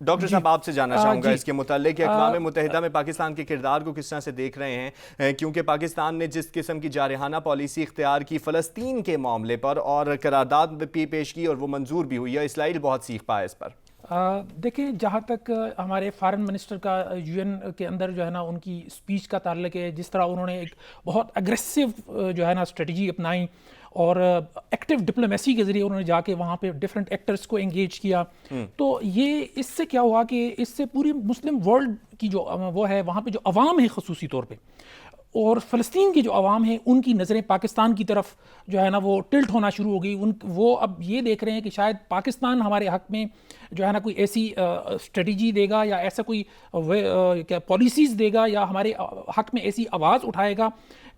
Doctor صاحب آپ سے جاننا چاہوں گا جی اس کے متعلق کہ اقوام متحدہ میں پاکستان کے کردار کو کس طرح سے دیکھ رہے ہیں، کیونکہ پاکستان نے جس قسم کی جارحانہ پالیسی اختیار کی فلسطین کے معاملے پر اور قرارداد بھی پیش کی اور وہ منظور بھی ہوئی ہے، اسرائیل بہت سیکھ پایا اس پر۔ دیکھیں، جہاں تک ہمارے فارن منسٹر کا یو این کے اندر جو ہے نا ان کی اسپیچ کا تعلق ہے، جس طرح انہوں نے ایک بہت اگریسو جو ہے نا اسٹریٹجی اپنائی اور ایکٹیو ڈپلومیسی کے ذریعے انہوں نے جا کے وہاں پہ ڈفرینٹ ایکٹرز کو انگیج کیا، تو یہ اس سے کیا ہوا کہ اس سے پوری مسلم ورلڈ کی جو وہ ہے وہاں پہ جو عوام ہے خصوصی طور پہ، اور فلسطین کی جو عوام ہیں ان کی نظریں پاکستان کی طرف جو ہے نا وہ ٹلٹ ہونا شروع ہو گئی۔ وہ اب یہ دیکھ رہے ہیں کہ شاید پاکستان ہمارے حق میں جو ہے نا کوئی ایسی اسٹریٹجی دے گا یا ایسا کوئی پالیسیز دے گا یا ہمارے حق میں ایسی آواز اٹھائے گا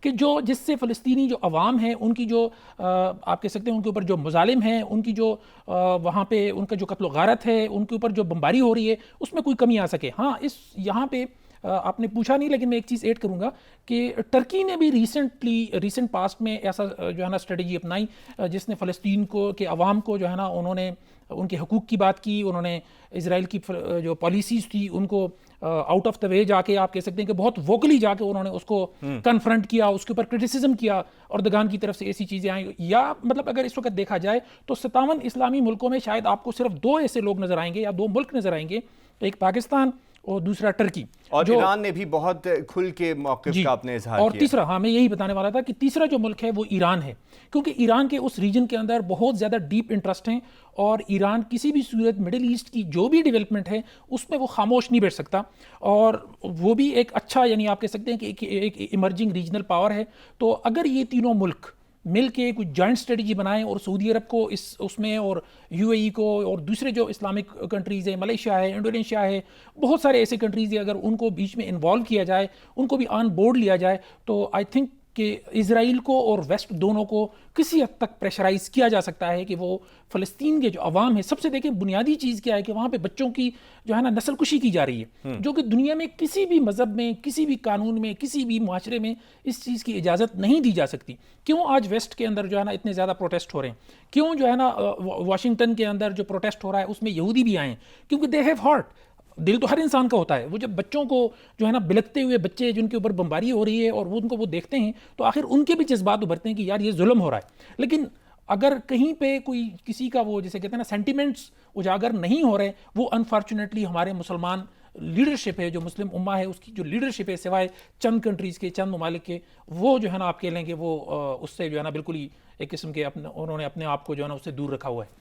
کہ جس سے فلسطینی جو عوام ہیں ان کی جو آپ کہہ سکتے ہیں ان کے اوپر جو مظالم ہیں، ان کی جو وہاں پہ ان کا جو قتل و غارت ہے، ان کے اوپر جو بمباری ہو رہی ہے، اس میں کوئی کمی آ سکے۔ ہاں، یہاں پہ آپ نے پوچھا نہیں لیکن میں ایک چیز ایڈ کروں گا کہ ٹرکی نے بھی ریسنٹ پاسٹ میں ایسا جو ہے نا اسٹریٹجی اپنائی جس نے فلسطین کے عوام کو جو ہے نا انہوں نے ان کے حقوق کی بات کی، انہوں نے اسرائیل کی جو پالیسیز تھی ان کو آؤٹ آف دا وے جا کے آپ کہہ سکتے ہیں کہ بہت ووکلی جا کے انہوں نے اس کو کنفرنٹ کیا، اس کے اوپر کرٹیسزم کیا، اردگان کی طرف سے ایسی چیزیں آئیں۔ یا مطلب اگر اس وقت دیکھا جائے تو 57 اسلامی ملکوں میں شاید آپ کو صرف 2 ایسے لوگ نظر آئیں گے یا 2 ملک نظر آئیں گے، ایک پاکستان اور دوسرا ٹرکی، اور ایران نے بھی بہت کھل کے موقف کا اپنے اظہار کیا۔ اور تیسرا، ہاں میں یہی بتانے والا تھا کہ تیسرا جو ملک ہے وہ ایران ہے، کیونکہ ایران کے اس ریجن کے اندر بہت زیادہ ڈیپ انٹرسٹ ہیں اور ایران کسی بھی صورت مڈل ایسٹ کی جو بھی ڈیولپمنٹ ہے اس میں وہ خاموش نہیں بیٹھ سکتا، اور وہ بھی ایک اچھا یعنی آپ کہہ سکتے ہیں کہ ایک ایمرجنگ ریجنل پاور ہے۔ تو اگر یہ تینوں ملک مل کے کچھ جوائنٹ اسٹریٹجی بنائیں اور سعودی عرب کو اس میں اور یو اے ای کو اور دوسرے جو اسلامک کنٹریز ہیں، ملیشیا ہے، انڈونیشیا ہے، بہت سارے ایسے کنٹریز ہیں، اگر ان کو بیچ میں انوالو کیا جائے، ان کو بھی آن بورڈ لیا جائے، تو آئی تھنک کہ اسرائیل کو اور ویسٹ دونوں کو کسی حد تک پریشرائز کیا جا سکتا ہے کہ وہ فلسطین کے جو عوام ہے، سب سے دیکھیں بنیادی چیز کیا ہے کہ وہاں پہ بچوں کی جو ہے نا نسل کشی کی جا رہی ہے، جو کہ دنیا میں کسی بھی مذہب میں، کسی بھی قانون میں، کسی بھی معاشرے میں اس چیز کی اجازت نہیں دی جا سکتی۔ کیوں آج ویسٹ کے اندر جو ہے نا اتنے زیادہ پروٹیسٹ ہو رہے ہیں؟ کیوں جو ہے نا واشنگٹن کے اندر جو پروٹیسٹ ہو رہا ہے اس میں یہودی بھی آئے ہیں؟ کیونکہ دے ہیو ہارٹ، دل تو ہر انسان کا ہوتا ہے۔ وہ جب بچوں کو جو ہے نا بلکتے ہوئے بچے جن کے اوپر بمباری ہو رہی ہے اور ان کو وہ دیکھتے ہیں تو آخر ان کے بھی جذبات ابھرتے ہیں کہ یار یہ ظلم ہو رہا ہے۔ لیکن اگر کہیں پہ کوئی کسی کا وہ جسے کہتے ہیں نا سینٹیمنٹس اجاگر نہیں ہو رہے، وہ انفارچونیٹلی ہمارے مسلمان لیڈرشپ ہے، جو مسلم امہ ہے، اس کی جو لیڈرشپ ہے سوائے چند کنٹریز کے، چند ممالک کے، وہ جو ہے نا آپ کہہ لیں کہ وہ اس سے جو ہے نا بالکل ہی ایک قسم کے انہوں نے اپنے آپ کو جو ہے نا اس سے دور رکھا ہوا ہے۔